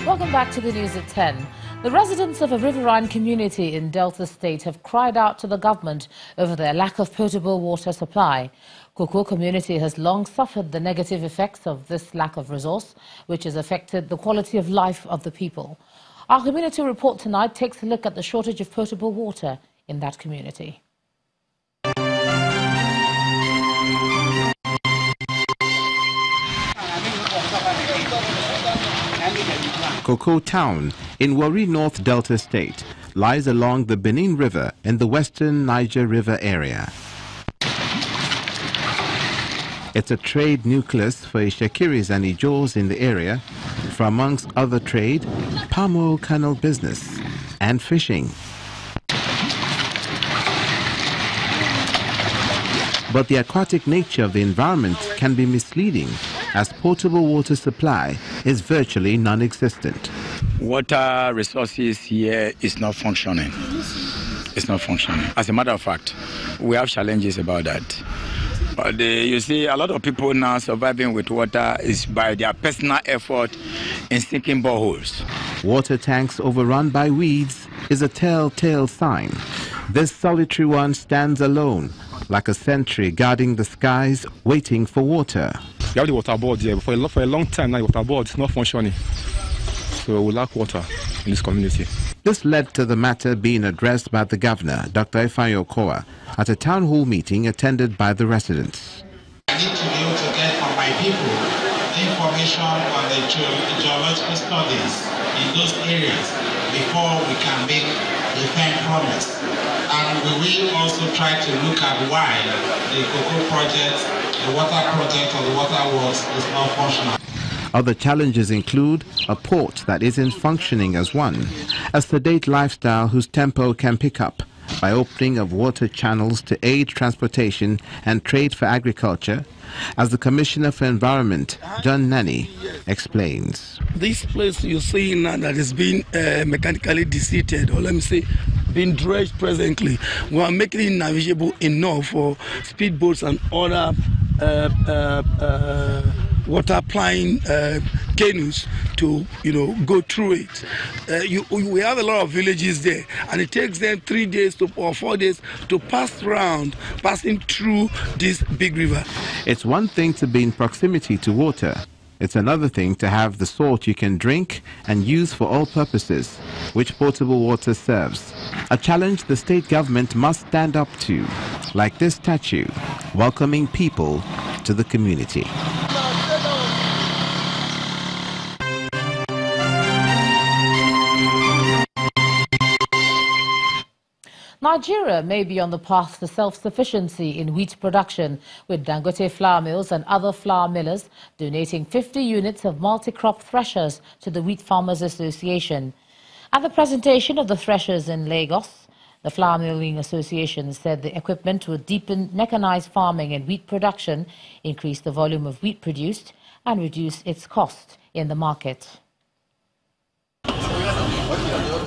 Welcome back to the news at 10. The residents of a riverine community in Delta State have cried out to the government over their lack of potable water supply. Koko community has long suffered the negative effects of this lack of resource, which has affected the quality of life of the people. Our community report tonight takes a look at the shortage of potable water in that community. Koko Town in Warri North Delta State lies along the Benin River in the western Niger River area. It's a trade nucleus for Ishakiris and Ijos in the area, for amongst other trade, palm oil kernel business and fishing. But the aquatic nature of the environment can be misleading, as potable water supply is virtually non-existent. Water resources here is not functioning. It's not functioning. As a matter of fact, we have challenges about that. But you see, a lot of people now surviving with water is by their personal effort in sinking boreholes. Water tanks overrun by weeds is a telltale sign. This solitary one stands alone, like a sentry guarding the skies, waiting for water. We have the water board here, but for a long time now the water board is not functioning. So we lack water in this community. This led to the matter being addressed by the governor, Dr. Ifeanyi Okowa, at a town hall meeting attended by the residents. I need to be able to get from my people information on the geological studies in those areas before we can make a firm promise. And we will also try to look at why the Koko project, the water project or the water works is not functional. Other challenges include a port that isn't functioning as one, a sedate lifestyle whose tempo can pick up by opening of water channels to aid transportation and trade for agriculture, as the Commissioner for Environment, John Nani, explains. This place you see now that is being mechanically deseated, or let me say, being dredged presently, we are making it navigable enough for speedboats and other water-plying canoes to, go through it. We have a lot of villages there, and it takes them 3 days or 4 days to passing through this big river. It's one thing to be in proximity to water. It's another thing to have the sort you can drink and use for all purposes, which potable water serves. A challenge the state government must stand up to, like this statue, welcoming people to the community. Nigeria may be on the path to self-sufficiency in wheat production, with Dangote flour mills and other flour millers donating 50 units of multicrop threshers to the Wheat Farmers Association. At the presentation of the threshers in Lagos, the Flour Milling Association said the equipment would deepen mechanized farming and wheat production, increase the volume of wheat produced, and reduce its cost in the market.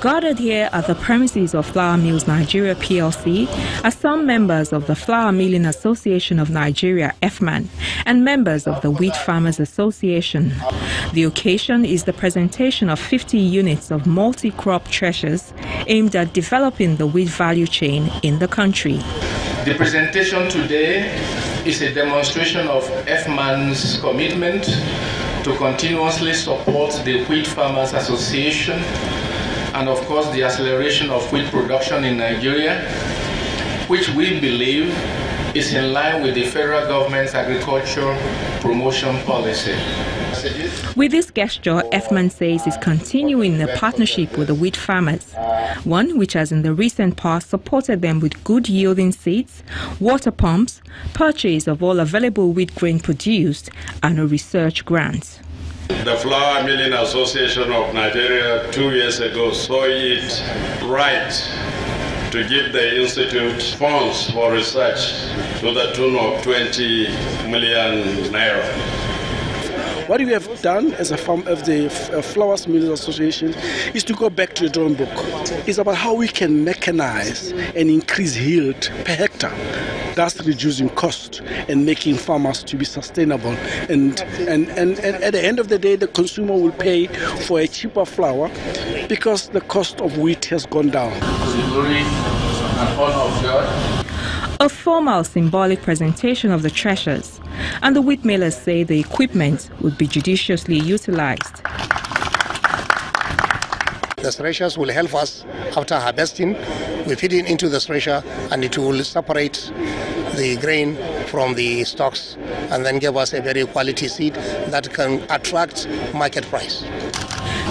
Gathered here at the premises of Flour Mills Nigeria PLC are some members of the Flour Milling Association of Nigeria (FMAN) and members of the Wheat Farmers Association. The occasion is the presentation of 50 units of multi-crop threshers aimed at developing the wheat value chain in the country. The presentation today is a demonstration of FMAN's commitment to continuously support the Wheat Farmers Association and of course the acceleration of wheat production in Nigeria, which we believe is in line with the federal government's agriculture promotion policy. With this gesture, FMAN says is continuing the partnership with the wheat farmers, one which has in the recent past supported them with good yielding seeds, water pumps, purchase of all available wheat grain produced, and a research grant. The Flour Milling Association of Nigeria 2 years ago saw it right to give the institute funds for research to the tune of 20 million naira. What we have done as a Flour Milling Association is to go back to the drawing book. It's about how we can mechanize and increase yield per hectare. That's reducing cost and making farmers to be sustainable. And at the end of the day, the consumer will pay for a cheaper flour because the cost of wheat has gone down. A formal symbolic presentation of the treasures, and the wheat millers say the equipment would be judiciously utilized. The threshers will help us after harvesting. We feed it into the thresher and it will separate the grain from the stalks and then give us a very quality seed that can attract market price.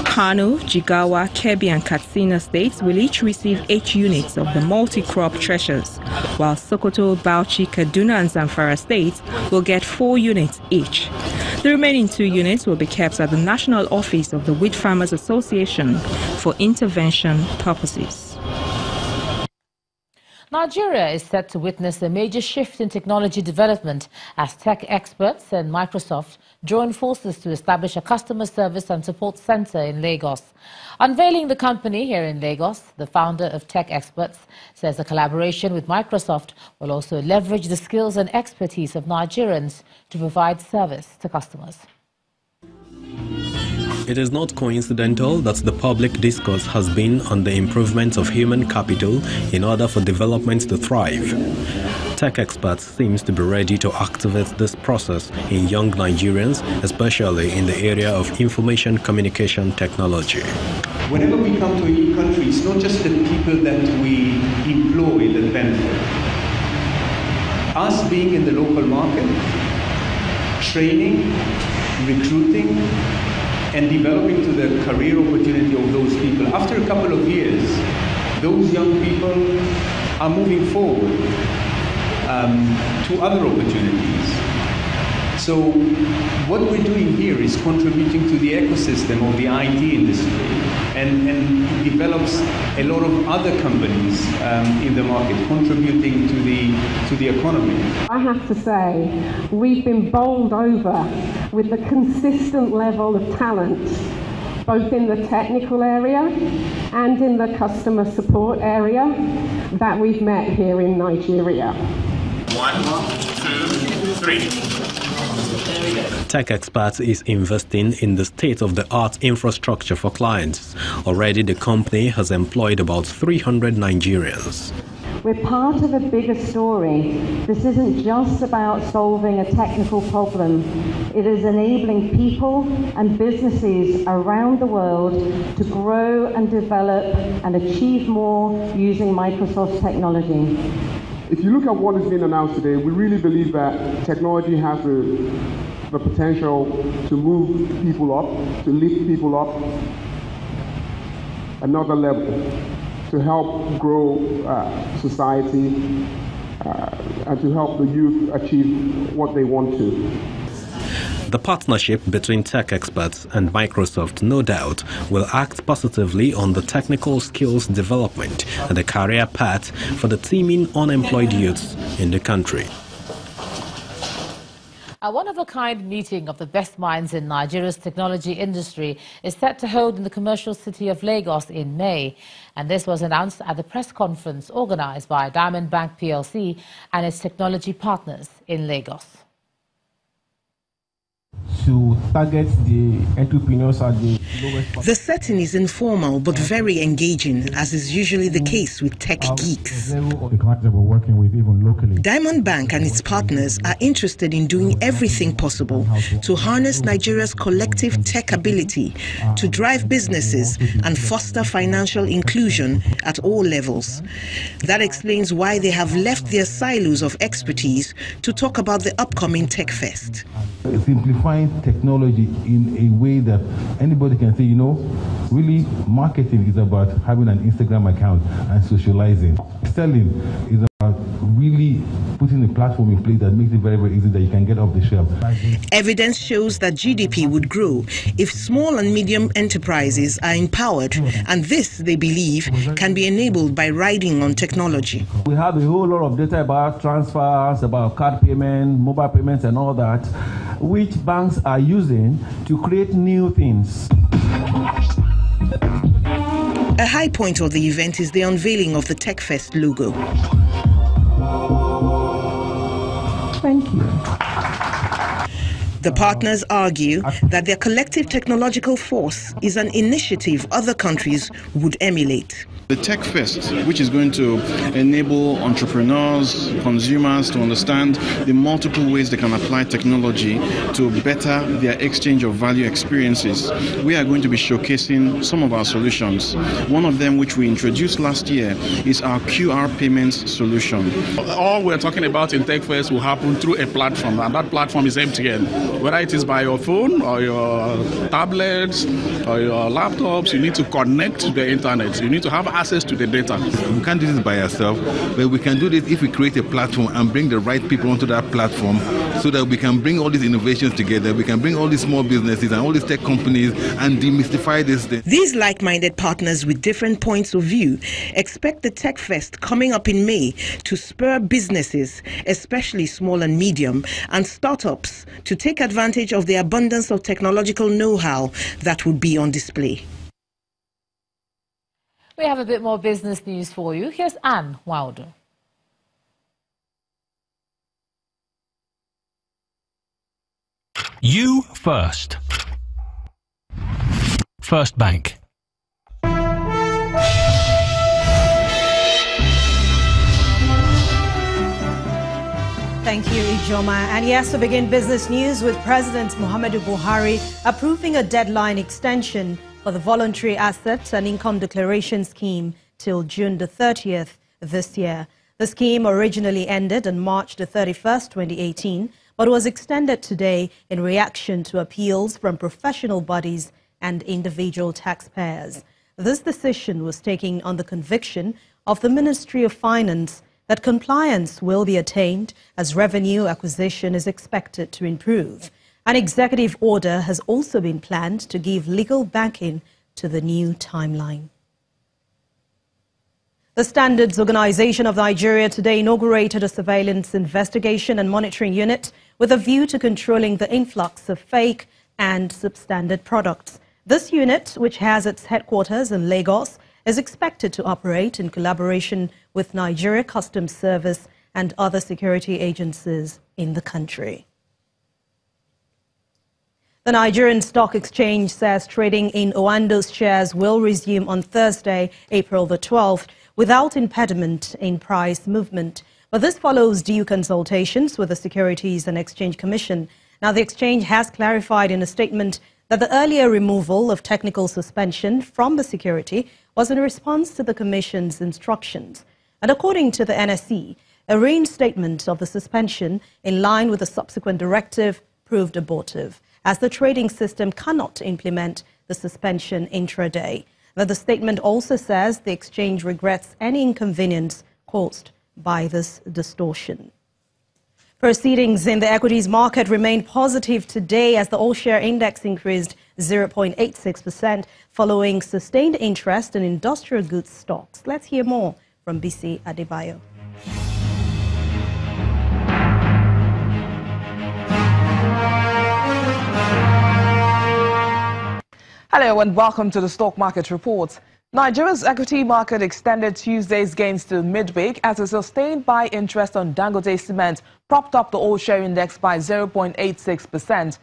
Kano, Jigawa, Kebbi and Katsina states will each receive 8 units of the multi-crop threshers, while Sokoto, Bauchi, Kaduna and Zamfara states will get 4 units each. The remaining 2 units will be kept at the National Office of the Wheat Farmers Association for intervention purposes. Nigeria is set to witness a major shift in technology development as tech experts and Microsoft join forces to establish a customer service and support center in Lagos. Unveiling the company here in Lagos, the founder of Tech Experts says the collaboration with Microsoft will also leverage the skills and expertise of Nigerians to provide service to customers. It is not coincidental that the public discourse has been on the improvement of human capital in order for development to thrive. Tech Experts seems to be ready to activate this process in young Nigerians, especially in the area of information communication technology. Whenever we come to a new country, it's not just the people that we employ that benefit. Us being in the local market, training, recruiting, and developing to the career opportunity of those people. After a couple of years, those young people are moving forward to other opportunities. So what we're doing here is contributing to the ecosystem of the IT industry and develops a lot of other companies in the market contributing to the economy. I have to say, we've been bowled over with the consistent level of talent, both in the technical area and in the customer support area that we've met here in Nigeria. 1, 2, 3. Tech Experts is investing in the state-of-the-art infrastructure for clients. Already the company has employed about 300 Nigerians. We're part of a bigger story. This isn't just about solving a technical problem. It is enabling people and businesses around the world to grow and develop and achieve more using Microsoft's technology. If you look at what is being announced today, we really believe that technology has the potential to move people up, to lift people up another level, to help grow society, and to help the youth achieve what they want to. The partnership between Tech Experts and Microsoft, no doubt, will act positively on the technical skills development and the career path for the teeming unemployed youths in the country. A one-of-a-kind meeting of the best minds in Nigeria's technology industry is set to hold in the commercial city of Lagos in May. And this was announced at the press conference organized by Diamond Bank PLC and its technology partners in Lagos. To target the entrepreneurs at the lowest. The setting is informal but very engaging, as is usually the case with tech geeks. The clients that we're working with, even locally. Diamond Bank and its partners are interested in doing everything possible to harness Nigeria's collective tech ability to drive businesses and foster financial inclusion at all levels. That explains why they have left their silos of expertise to talk about the upcoming Tech Fest. Simplifying technology in a way that anybody can say, really marketing is about having an Instagram account and socializing. Selling is about really putting a platform in place that makes it very, very easy that you can get off the shelf. Evidence shows that GDP would grow if small and medium enterprises are empowered, and this, they believe, can be enabled by riding on technology. We have a whole lot of data about transfers, about card payment, mobile payments and all that, which banks are using to create new things. A high point of the event is the unveiling of the TechFest logo. Thank you. The partners argue that their collective technological force is an initiative other countries would emulate. The Tech Fest, which is going to enable entrepreneurs, consumers to understand the multiple ways they can apply technology to better their exchange of value experiences. We are going to be showcasing some of our solutions. One of them, which we introduced last year, is our QR payments solution. All we're talking about in Tech Fest will happen through a platform, and that platform is MTN. Whether it is by your phone or your tablets or your laptops, you need to connect to the internet. You need to have access to the data. We can't do this by ourselves, but we can do this if we create a platform and bring the right people onto that platform so that we can bring all these innovations together. We can bring all these small businesses and all these tech companies and demystify this thing. These like-minded partners with different points of view expect the Tech Fest coming up in May to spur businesses, especially small and medium, and startups to take advantage of the abundance of technological know-how that would be on display. We have a bit more business news for you. Here's Anne Wilder. You first. First Bank. Thank you, Ijoma. And yes, to begin business news with President Muhammadu Buhari approving a deadline extension for the voluntary assets and income declaration scheme till June the 30th this year. The scheme originally ended on March the 31st, 2018, but was extended today in reaction to appeals from professional bodies and individual taxpayers. This decision was taken on the conviction of the Ministry of Finance that compliance will be attained as revenue acquisition is expected to improve. An executive order has also been planned to give legal backing to the new timeline. The Standards Organization of Nigeria today inaugurated a surveillance investigation and monitoring unit with a view to controlling the influx of fake and substandard products. This unit, which has its headquarters in Lagos, is expected to operate in collaboration with Nigeria Customs Service and other security agencies in the country. The Nigerian Stock Exchange says trading in Oando's shares will resume on Thursday, April the 12th, without impediment in price movement. But this follows due consultations with the Securities and Exchange Commission. Now, the exchange has clarified in a statement that the earlier removal of technical suspension from the security was in response to the Commission's instructions. And according to the NSE, a reinstatement of the suspension in line with the subsequent directive proved abortive, as the trading system cannot implement the suspension intraday. But the statement also says the exchange regrets any inconvenience caused by this distortion. Proceedings in the equities market remained positive today as the all-share index increased 0.86% following sustained interest in industrial goods stocks. Let's hear more from BC Adebayo. Hello and welcome to the Stock Market Report. Nigeria's equity market extended Tuesday's gains to midweek as a sustained buy interest on Dangote cement propped up the all-share index by 0.86%.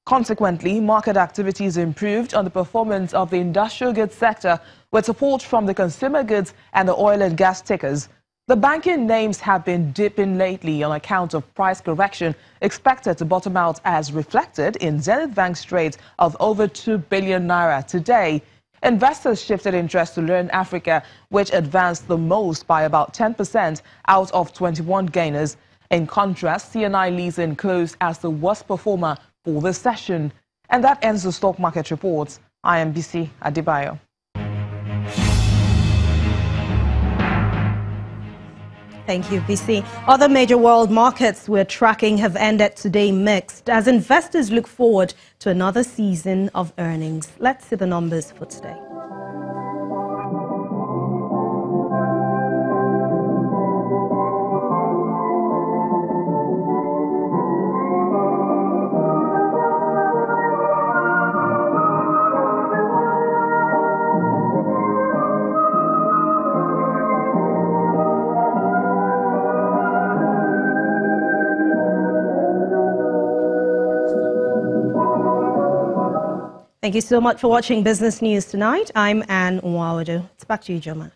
Consequently, market activities improved on the performance of the industrial goods sector with support from the consumer goods and the oil and gas tickers. The banking names have been dipping lately on account of price correction expected to bottom out as reflected in Zenith Bank's trade of over 2 billion naira today. Investors shifted interest to Learn Africa, which advanced the most by about 10% out of 21 gainers. In contrast, CNI leasing closed as the worst performer for this session. And that ends the Stock Market Report. I am BC Adebayo. Thank you, BC. Other major world markets we're tracking have ended today mixed as investors look forward to another season of earnings. Let's see the numbers for today. Thank you so much for watching Business News Tonight. I'm Anne Nwawadu. It's back to you, Joma.